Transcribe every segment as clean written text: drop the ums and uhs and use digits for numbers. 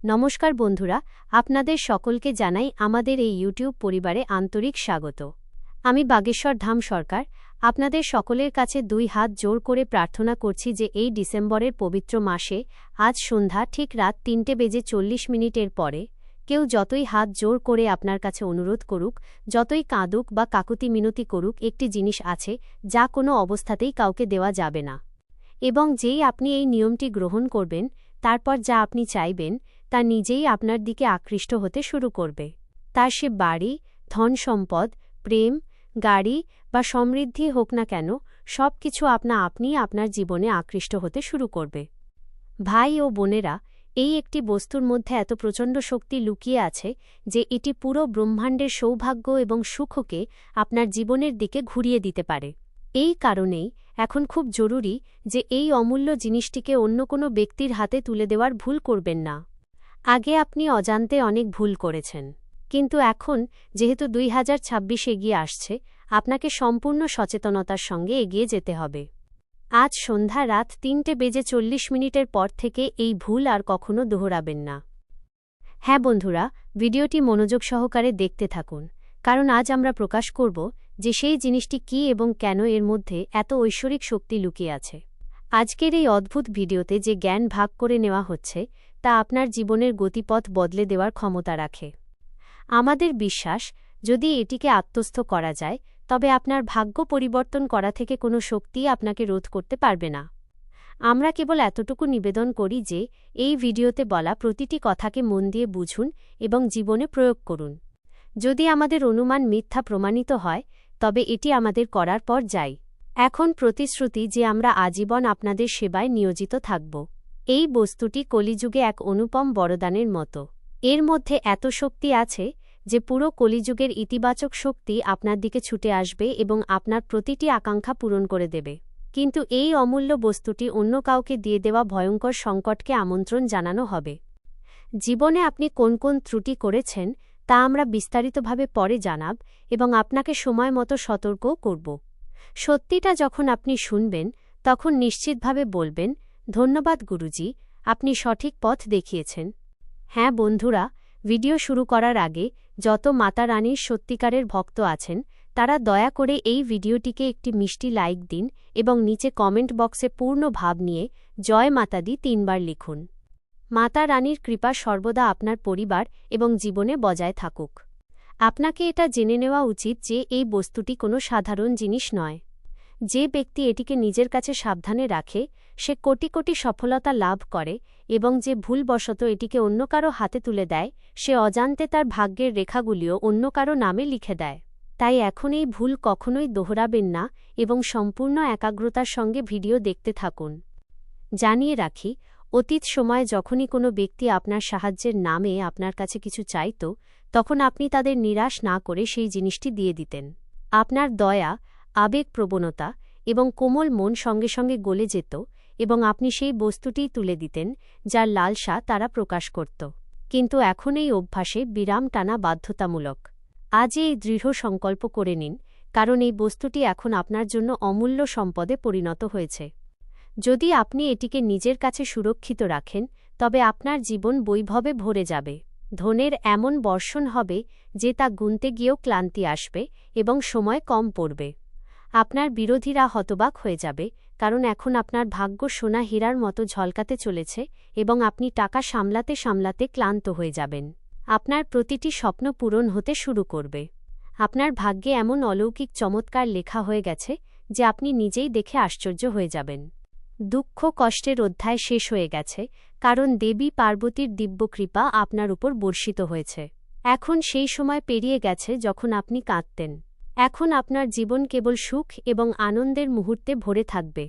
নমস্কার বন্ধুরা, আপনাদের সকলকে জানাই আমাদের এই ইউটিউব পরিবারে আন্তরিক স্বাগত। আমি বাগেশ্বর ধাম সরকার আপনাদের সকলের কাছে দুই হাত জোর করে প্রার্থনা করছি যে এই ডিসেম্বরের পবিত্র মাসে আজ সন্ধ্যা ঠিক রাত 3:40 পরে কেউ যতই হাত জোর করে আপনার কাছে অনুরোধ করুক, যতই কাঁদুক বা কাকুতি মিনতি করুক, একটি জিনিস আছে যা কোনো অবস্থাতেই কাউকে দেওয়া যাবে না। এবং যেই আপনি এই নিয়মটি গ্রহণ করবেন, তারপর যা আপনি চাইবেন তা নিজেই আপনার দিকে আকৃষ্ট হতে শুরু করবে। তার সে বাড়ি, ধন সম্পদ, প্রেম, গাড়ি বা সমৃদ্ধি হোক না কেন, সব কিছু আপনিই আপনার জীবনে আকৃষ্ট হতে শুরু করবে। ভাই ও বোনেরা, এই একটি বস্তুর মধ্যে এত প্রচণ্ড শক্তি লুকিয়ে আছে যে এটি পুরো ব্রহ্মাণ্ডের সৌভাগ্য এবং সুখকে আপনার জীবনের দিকে ঘুরিয়ে দিতে পারে। এই কারণেই এখন খুব জরুরি যে এই অমূল্য জিনিসটিকে অন্য কোনো ব্যক্তির হাতে তুলে দেওয়ার ভুল করবেন না। আগে আপনি অজান্তে অনেক ভুল করেছেন, কিন্তু এখন যেহেতু 2026 এগিয়ে আসছে, আপনাকে সম্পূর্ণ সচেতনতার সঙ্গে এগিয়ে যেতে হবে। আজ সন্ধ্যা রাত 3:40 পর থেকে এই ভুল আর কখনো দোহরাবেন না। হ্যাঁ বন্ধুরা, ভিডিওটি মনোযোগ সহকারে দেখতে থাকুন, কারণ আজ আমরা প্রকাশ করব যে সেই জিনিসটি কী এবং কেন এর মধ্যে এত ঐশ্বরিক শক্তি লুকিয়ে আছে। আজকের এই অদ্ভুত ভিডিওতে যে জ্ঞান ভাগ করে নেওয়া হচ্ছে তা আপনার জীবনের গতিপথ বদলে দেওয়ার ক্ষমতা রাখে। আমাদের বিশ্বাস, যদি এটিকে আত্মস্থ করা যায়, তবে আপনার ভাগ্য পরিবর্তন করা থেকে কোনো শক্তিই আপনাকে রোধ করতে পারবে না। আমরা কেবল এতটুকু নিবেদন করি যে এই ভিডিওতে বলা প্রতিটি কথাকে মন দিয়ে বুঝুন এবং জীবনে প্রয়োগ করুন। যদি আমাদের অনুমান মিথ্যা প্রমাণিত হয়, তবে এটি আমাদের করার পর যাই। এখন প্রতিশ্রুতি যে আমরা আজীবন আপনাদের সেবায় নিয়োজিত থাকব। এই বস্তুটি কলিযুগে এক অনুপম বরদানের মতো। এর মধ্যে এত শক্তি আছে যে পুরো কলিযুগের ইতিবাচক শক্তি আপনার দিকে ছুটে আসবে এবং আপনার প্রতিটি আকাঙ্ক্ষা পূরণ করে দেবে। কিন্তু এই অমূল্য বস্তুটি অন্য কাউকে দিয়ে দেওয়া ভয়ঙ্কর সংকটকে আমন্ত্রণ জানানো হবে। জীবনে আপনি কোন কোন ত্রুটি করেছেন তা আমরা বিস্তারিতভাবে পরে জানাব এবং আপনাকে সময় মতো সতর্কও করব। সত্যিটা যখন আপনি শুনবেন, তখন নিশ্চিতভাবে বলবেন, ধন্যবাদ গুরুজি, আপনি সঠিক পথ দেখিয়েছেন। হ্যাঁ বন্ধুরা, ভিডিও শুরু করার আগে যত মাতা রানীর সত্যিকারের ভক্ত আছেন তারা দয়া করে এই ভিডিওটিকে একটি মিষ্টি লাইক দিন এবং নিচে কমেন্ট বক্সে পূর্ণ ভাব নিয়ে জয় মাতা দি 3 বার লিখুন। মাতা রানীর কৃপা সর্বদা আপনার পরিবার এবং জীবনে বজায় থাকুক। আপনাকে এটা জেনে নেওয়া উচিত যে এই বস্তুটি কোনো সাধারণ জিনিস নয়। যে ব্যক্তি এটিকে নিজের কাছে সাবধানে রাখে, সে কোটি কোটি সফলতা লাভ করে, এবং যে ভুলবশত এটিকে অন্য কারো হাতে তুলে দেয়, সে অজান্তে তার ভাগ্যের রেখাগুলিও অন্য কারো নামে লিখে দেয়। তাই এখন এই ভুল কখনোই দোহরাবেন না এবং সম্পূর্ণ একাগ্রতার সঙ্গে ভিডিও দেখতে থাকুন। জানিয়ে রাখি, অতীত সময়ে যখনই কোনো ব্যক্তি আপনার সাহায্যের নামে আপনার কাছে কিছু চাইত, তখন আপনি তাদের নিরাশ না করে সেই জিনিসটি দিয়ে দিতেন। আপনার দয়া, আবেগপ্রবণতা এবং কোমল মন সঙ্গে সঙ্গে গলে যেত এবং আপনি সেই বস্তুটিই তুলে দিতেন যার লালসা তারা প্রকাশ করত। কিন্তু এখন এই অভ্যাসে বিরাম টানা বাধ্যতামূলক। আজ এই দৃঢ় সংকল্প করে নিন, কারণ এই বস্তুটি এখন আপনার জন্য অমূল্য সম্পদে পরিণত হয়েছে। যদি আপনি এটিকে নিজের কাছে সুরক্ষিত রাখেন, তবে আপনার জীবন বৈভবে ভরে যাবে। ধনের এমন বর্ষণ হবে যে তা গুনতে গিয়েও ক্লান্তি আসবে এবং সময় কম পড়বে। আপনার বিরোধীরা হতবাক হয়ে যাবে, কারণ এখন আপনার ভাগ্য সোনা হীরার মতো ঝলকাতে চলেছে এবং আপনি টাকা সামলাতে সামলাতে ক্লান্ত হয়ে যাবেন। আপনার প্রতিটি স্বপ্ন পূরণ হতে শুরু করবে। আপনার ভাগ্যে এমন অলৌকিক চমৎকার লেখা হয়ে গেছে যে আপনি নিজেই দেখে আশ্চর্য হয়ে যাবেন। দুঃখ কষ্টের অধ্যায় শেষ হয়ে গেছে, কারণ দেবী পার্বতীর দিব্যকৃপা আপনার উপর বর্ষিত হয়েছে। এখন সেই সময় পেরিয়ে গেছে যখন আপনি কাঁদতেন। এখন আপনার জীবন কেবল সুখ এবং আনন্দের মুহূর্তে ভরে থাকবে।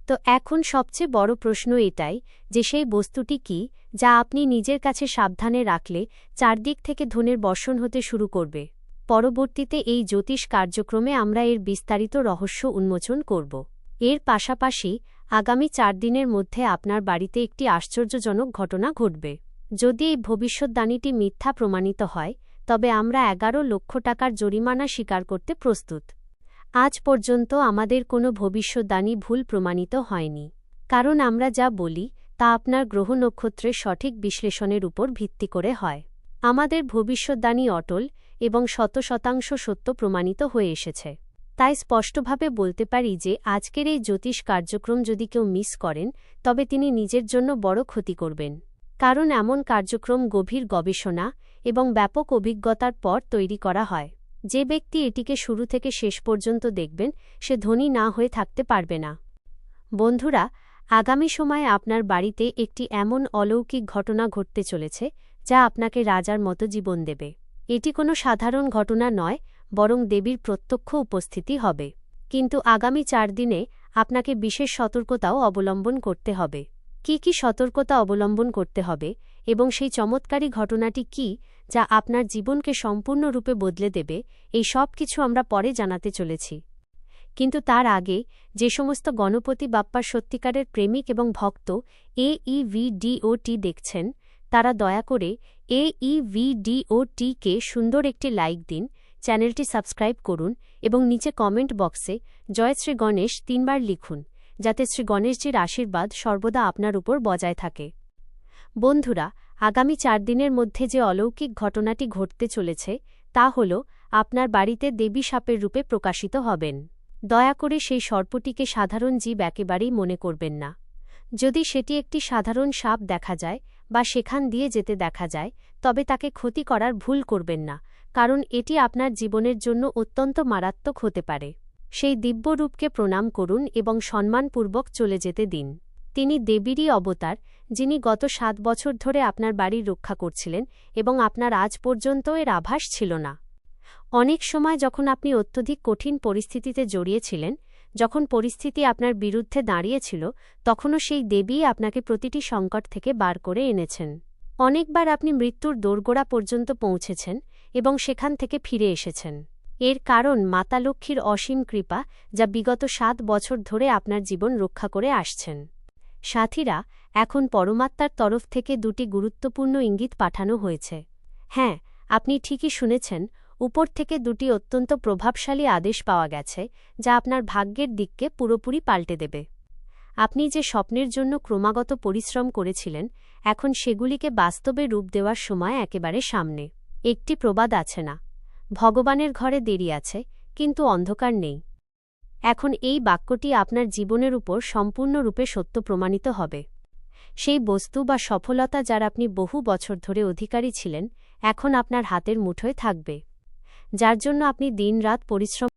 তো এখন সবচেয়ে বড় প্রশ্ন এটাই যে সেই বস্তুটি কি যা আপনি নিজের কাছে সাবধানে রাখলে চারদিক থেকে ধনের বর্ষণ হতে শুরু করবে। পরবর্তীতে এই জ্যোতিষ কার্যক্রমে আমরা এর বিস্তারিত রহস্য উন্মোচন করব। এর পাশাপাশি আগামী 4 দিনের মধ্যে আপনার বাড়িতে একটি আশ্চর্যজনক ঘটনা ঘটবে। যদি এই ভবিষ্যদ্বাণীটি মিথ্যা প্রমাণিত হয়, তবে আমরা 11 লক্ষ টাকার জরিমানা স্বীকার করতে প্রস্তুত। আজ পর্যন্ত আমাদের কোনো ভবিষ্যদ্বাণী ভুল প্রমাণিত হয়নি, কারণ আমরা যা বলি তা আপনার গ্রহ নক্ষত্রের সঠিক বিশ্লেষণের উপর ভিত্তি করে হয়। আমাদের ভবিষ্যদ্বাণী অটল এবং 100% সত্য প্রমাণিত হয়ে এসেছে। তাই স্পষ্টভাবে বলতে পারি যে আজকের এই জ্যোতিষ কার্যক্রম যদি কেউ মিস করেন, তবে তিনি নিজের জন্য বড় ক্ষতি করবেন। কারণ এমন কার্যক্রম গভীর গবেষণা এবং ব্যাপক অভিজ্ঞতার পর তৈরি করা হয়। যে ব্যক্তি এটিকে শুরু থেকে শেষ পর্যন্ত দেখবেন, সে ধনী না হয়ে থাকতে পারবে না। বন্ধুরা, আগামী সময়ে আপনার বাড়িতে একটি এমন অলৌকিক ঘটনা ঘটতে চলেছে যা আপনাকে রাজার মতো জীবন দেবে। এটি কোনো সাধারণ ঘটনা নয়, বরং দেবীর প্রত্যক্ষ উপস্থিতি হবে। কিন্তু আগামী 4 দিনে আপনাকে বিশেষ সতর্কতাও অবলম্বন করতে হবে। কি সতর্কতা অবলম্বন করতে হবে এবং সেই চমৎকারী ঘটনাটি কি যা আপনার জীবনকে সম্পূর্ণরূপে বদলে দেবে, এই সব কিছু আমরা পরে জানাতে চলেছি। কিন্তু তার আগে যে সমস্ত গণপতি বাপ্পার সত্যিকারের প্রেমিক এবং ভক্ত এই ভিডিওটি দেখছেন, তারা দয়া করে এই ভিডিওটিকে সুন্দর একটি লাইক দিন, চ্যানেলটি সাবস্ক্রাইব করুন এবং নিচে কমেন্ট বক্সে জয় শ্রী গণেশ 3 বার লিখুন, যাতে শ্রী গণেশজির আশীর্বাদ সর্বদা আপনার উপর বজায় থাকে। বন্ধুরা, আগামী 4 দিনের মধ্যে যে অলৌকিক ঘটনাটি ঘটতে চলেছে তা হল আপনার বাড়িতে দেবী সাপের রূপে প্রকাশিত হবেন। দয়া করে সেই সর্পটিকে সাধারণ জীব একেবারেই মনে করবেন না। যদি সেটি একটি সাধারণ সাপ দেখা যায় বা সেখান দিয়ে যেতে দেখা যায়, তবে তাকে ক্ষতি করার ভুল করবেন না, কারণ এটি আপনার জীবনের জন্য অত্যন্ত মারাত্মক হতে পারে। সেই দিব্য রূপকে প্রণাম করুন এবং সম্মানপূর্বক চলে যেতে দিন। তিনি দেবীরই অবতার, যিনি গত 7 বছর ধরে আপনার বাড়ি রক্ষা করছিলেন এবং আপনার আজ পর্যন্ত এর আভাস ছিল না। অনেক সময় যখন আপনি অত্যধিক কঠিন পরিস্থিতিতে জড়িয়েছিলেন, যখন পরিস্থিতি আপনার বিরুদ্ধে দাঁড়িয়েছিল, তখনও সেই দেবীই আপনাকে প্রতিটি সংকট থেকে বার করে এনেছেন। অনেকবার আপনি মৃত্যুর দোরগোড়া পর্যন্ত পৌঁছেছেন এবং সেখান থেকে ফিরে এসেছেন। এর কারণ মাতা লক্ষ্মীর অসীম কৃপা, যা বিগত 7 বছর ধরে আপনার জীবন রক্ষা করে আসছেন। সাথীরা, এখন পরমাত্মার তরফ থেকে 2টি গুরুত্বপূর্ণ ইঙ্গিত পাঠানো হয়েছে। হ্যাঁ, আপনি ঠিকই শুনেছেন, উপর থেকে 2টি অত্যন্ত প্রভাবশালী আদেশ পাওয়া গেছে, যা আপনার ভাগ্যের দিককে পুরোপুরি পাল্টে দেবে। আপনি যে স্বপ্নের জন্য ক্রমাগত পরিশ্রম করেছিলেন, এখন সেগুলিকে বাস্তবে রূপ দেওয়ার সময় একেবারে সামনে। একটি প্রবাদ আছে না, ভগবানের ঘরে দেরি আছে, কিন্তু অন্ধকার নেই। এখন এই বাক্যটি আপনার জীবনের উপর সম্পূর্ণরূপে সত্য প্রমাণিত হবে। সেই বস্তু বা সফলতা যার আপনি বহু বছর ধরে অধিকারী ছিলেন, এখন আপনার হাতের মুঠোয় থাকবে। যার জন্য আপনি দিনরাত পরিশ্রম